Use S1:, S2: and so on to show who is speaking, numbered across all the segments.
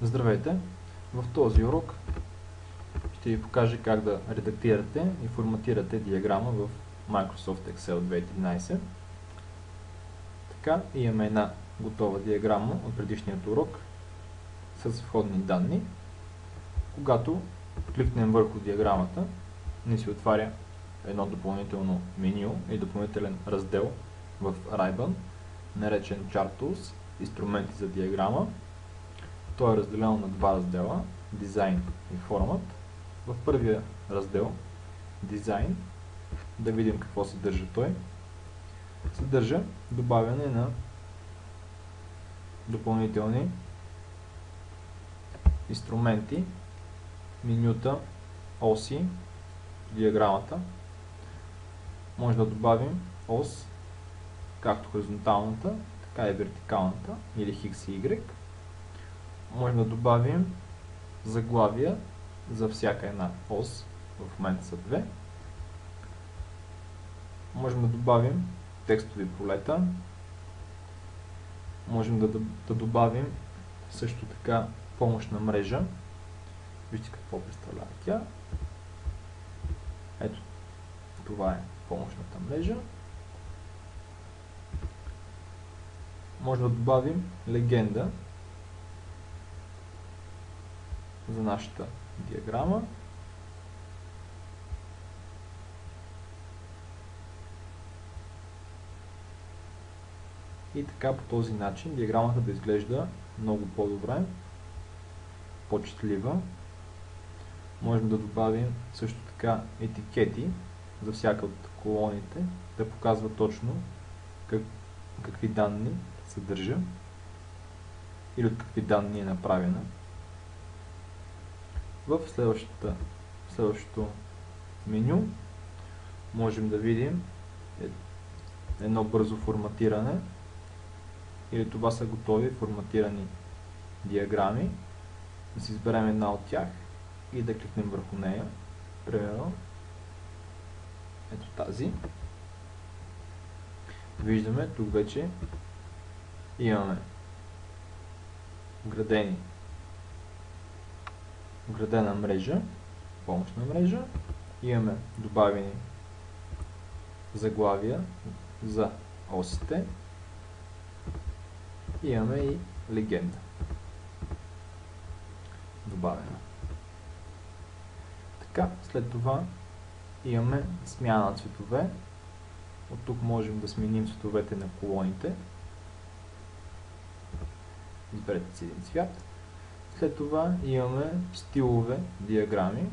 S1: Здравейте! В този урок ще ви покажа как да редактирате и форматирате диаграма в Microsoft Excel 2013. Така, имаме една готова диаграма от предишният урок с входни данни. Когато кликнем върху диаграмата, ни се отваря едно допълнително меню и допълнителен раздел в Ribbon, наречен Chart Tools, инструменти за диаграма. Той е разделено на два раздела – Дизайн и Формат. В първия раздел Дизайн, да видим какво съдържа той. Съдържа добавяне на допълнителни инструменти, менюта, оси, диаграмата. Може да добавим ос, както хоризонталната, така и вертикалната, или X и Y. Може да добавим заглавия за всяка една ос, в момента са две. Можем да добавим текстови полета. Можем да добавим също така помощна мрежа. Вижте какво представлява тя. Ето, това е помощната мрежа. Може да добавим легенда за нашата диаграма. И така по този начин диаграмата да изглежда много по-добре, по-четлива. Можем да добавим също така етикети за всяка от колоните, да показва точно какви данни съдържа или от какви данни е направена. В следващото меню можем да видим едно бързо форматиране, или това са готови форматирани диаграми. Да си изберем една от тях и да кликнем върху нея. Примерно ето тази. Виждаме, тук вече имаме вградена мрежа, помощна мрежа. Имаме добавени заглавия за осите. Имаме и легенда добавена. Така, след това имаме смяна на цветове. От тук можем да сменим цветовете на колоните. Изберете си един цвят. След това имаме стилове диаграми.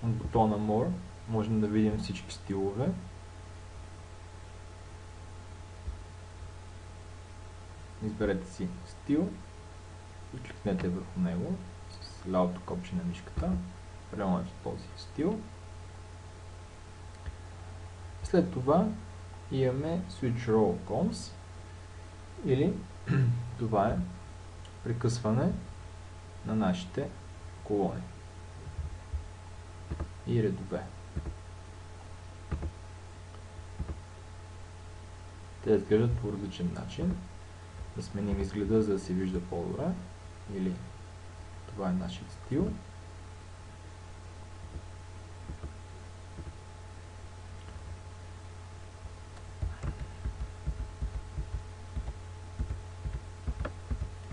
S1: От бутона More можем да видим всички стилове. Изберете си стил и кликнете върху него с лявото копче на мишката. Приемаме този стил. След това имаме Switch Row Columns, или това е прекъсване на нашите колони и редове. Те изглеждат по различен начин. Да сменим изгледа, за да се вижда по-добре. Или това е нашият стил.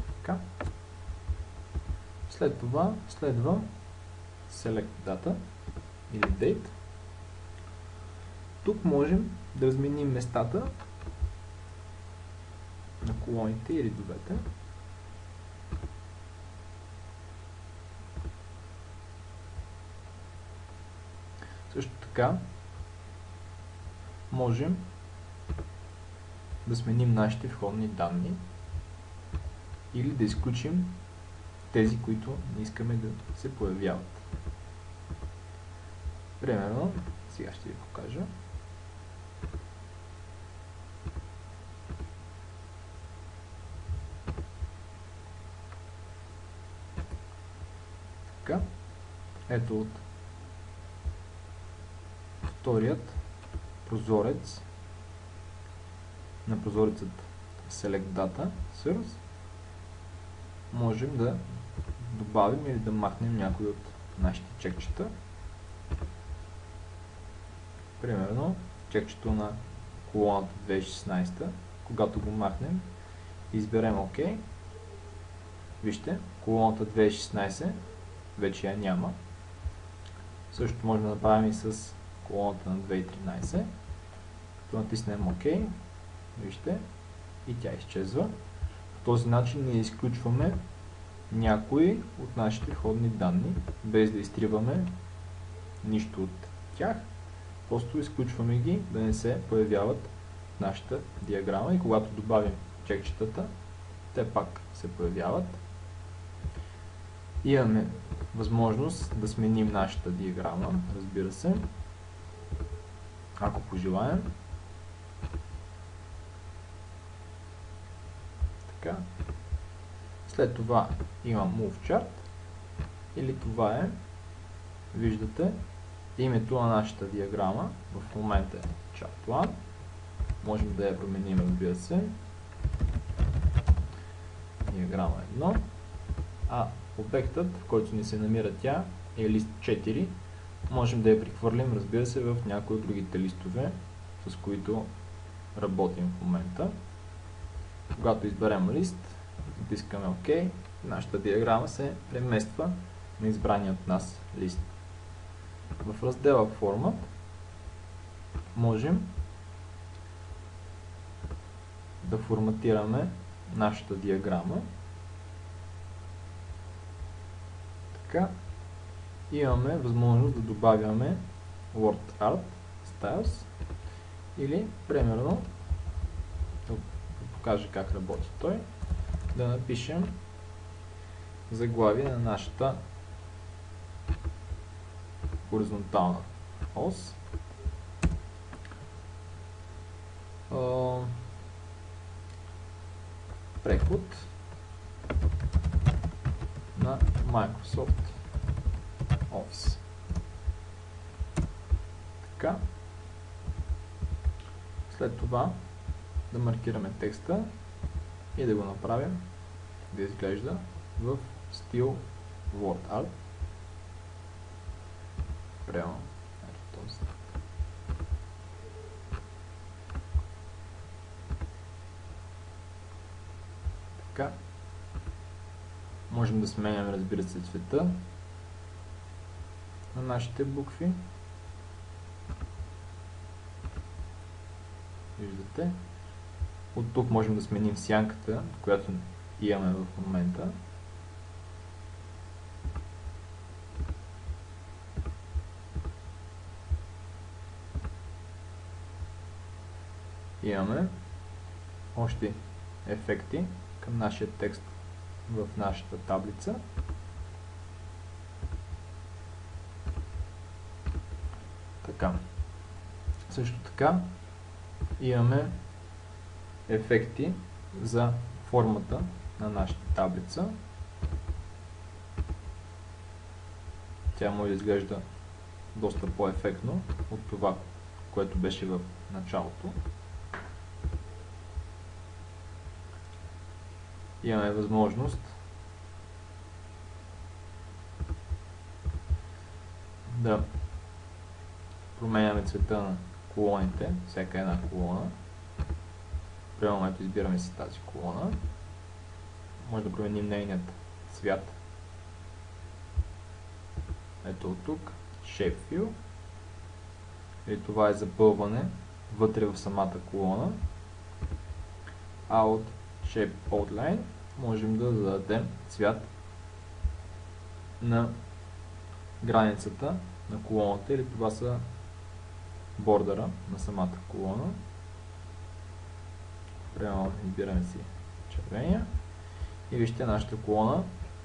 S1: Така. След това следва Select Data или Date. Тук можем да разменим местата на колоните и редовете. Също така можем да сменим нашите входни данни или да изключим тези, които не искаме да се появяват. Примерно, сега ще ви покажа. Така, ето от вторият прозорец на прозорецът Select Data Source можем да добавим или да махнем някои от нашите чекчета. Примерно чекчето на колоната 2016, когато го махнем, изберем ОК. Вижте, колоната 2016 вече я няма. Също може да направим и с колоната на 2013. Като натиснем ОК, вижте, и тя изчезва. По този начин ние изключваме някои от нашите входни данни, без да изтриваме нищо от тях. Просто изключваме ги да не се появяват в нашата диаграма и когато добавим чекчетата, те пак се появяват. Имаме възможност да сменим нашата диаграма, разбира се, ако пожелаем. Така. След това имам Move Chart, или това е, виждате, името на нашата диаграма. В момента е Chart 1. Можем да я променим, разбира се. Диаграма 1. А обектът, в който ни се намира тя, е лист 4. Можем да я прехвърлим, разбира се, в някои от другите листове, с които работим в момента. Когато изберем лист, натискаме ОК, нашата диаграма се премества на избрания от нас лист. В раздела Format можем да форматираме нашата диаграма. Така, имаме възможност да добавяме Word Art Styles или, примерно, да покажа как работи той, да напишем заглавие на нашата хоризонтална ос. Преход на Microsoft Office. Така. След това да маркираме текста и да го направим да изглежда в стил Word Art. Прямо ето този. Така. Можем да сменяме, разбира се, цвета на нашите букви. Виждате. От тук можем да сменим сянката, която имаме в момента. Имаме още ефекти към нашия текст в нашата таблица. Така. Също така имаме ефекти за формата на нашата таблица. Тя може да изглежда доста по-ефектно от това, което беше в началото. Имаме възможност да променяме цвета на колоните, всяка една колона. Примерно, ето избираме си тази колона. Може да променим нейният цвят. Ето от тук. Shape Fill. И това е запълване вътре в самата колона. А от Shape Outline можем да зададем цвят на границата на колоната, или това са бордъра на самата колона. Прямо избираме си червения и вижте, нашата колона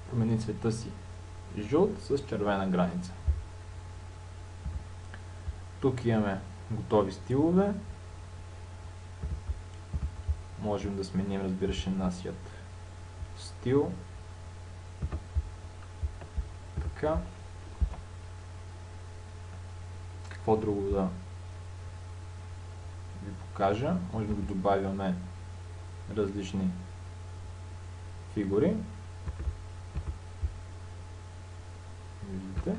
S1: промени цвета си жълт с червена граница. Тук имаме готови стилове. Можем да сменим, разбира се, нашият стил. Така. Какво друго да ви покажа? Можем да добавяме различни фигури. Виждате.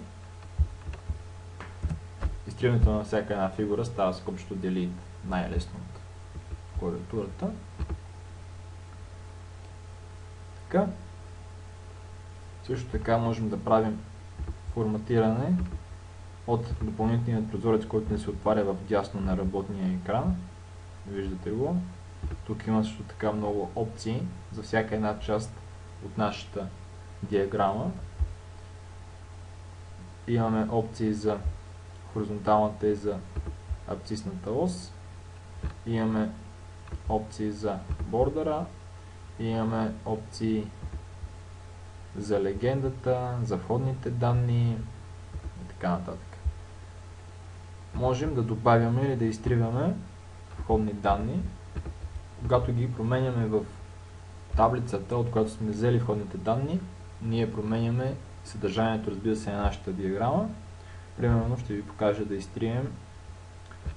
S1: Изтриването на всяка една фигура става с копчето Delete, най-лесно от клавиатурата. Така. Също така можем да правим форматиране от допълнителният прозорец, който не се отваря в дясно на работния екран. Виждате го. Тук има също така много опции за всяка една част от нашата диаграма. Имаме опции за хоризонталната и за абсцисната ос. Имаме опции за бордера. Имаме опции за легендата, за входните данни и така нататък. Можем да добавяме или да изтриваме входни данни. Когато ги променяме в таблицата, от която сме взели входните данни, ние променяме съдържанието, разбира се, на нашата диаграма. Примерно ще ви покажа да изтрием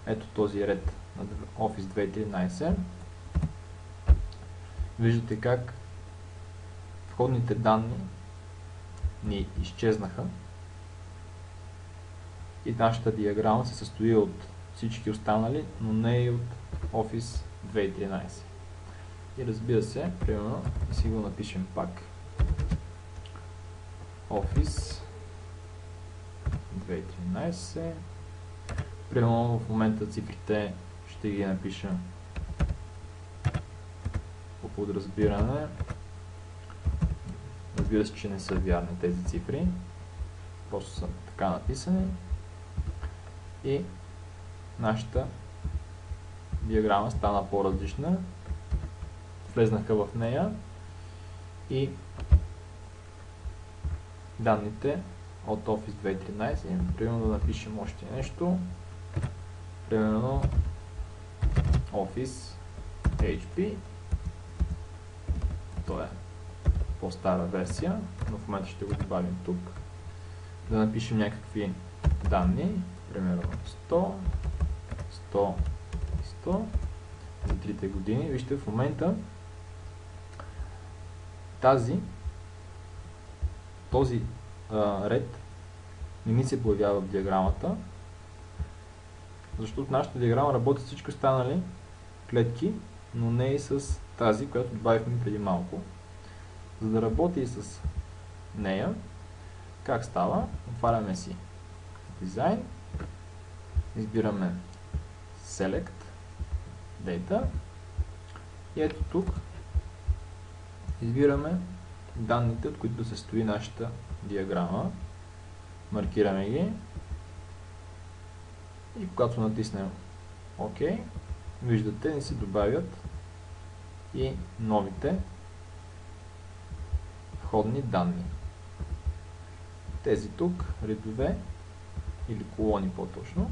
S1: ето този ред на Office 2013. Виждате как входните данни ни изчезнаха и нашата диаграма се състои от всички останали, но не и от Office 2013. И разбира се, примерно, да си го напишем пак. Office 2013. Примерно в момента цифрите ще ги напиша по подразбиране. Разбира се, че не са вярни тези цифри. Просто са така написани. И нашата диаграма стана по-различна. Влезнаха в нея и данните от Office 2013. Примерно да напишем още нещо. Примерно Office HP. Това е по-стара версия, но в момента ще го добавим тук. Да напишем някакви данни. Примерно 100, 100, 100 за 3 години. Вижте, в момента този ред не ни се появява в диаграмата, защото нашата диаграма работи с всички останали клетки, но не и с тази, която добавихме преди малко. За да работи и с нея, как става? Отваряме си Design, избираме Select Data и ето тук избираме данните, от които се състои нашата диаграма. Маркираме ги и когато натиснем OK, виждате, ни се добавят и новите входни данни. Тези тук редове или колони по-точно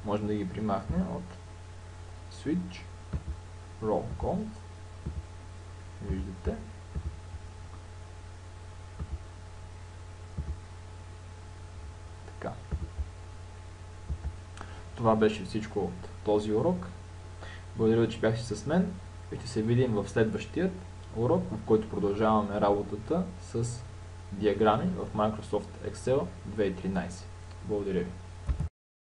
S1: можем да ги примахнем от Switch Row Count. Виждате. Така. Това беше всичко от този урок. Благодаря, че бяхте с мен. Ще се видим в следващия урок, в който продължаваме работата с диаграми в Microsoft Excel 2013. Благодаря ви.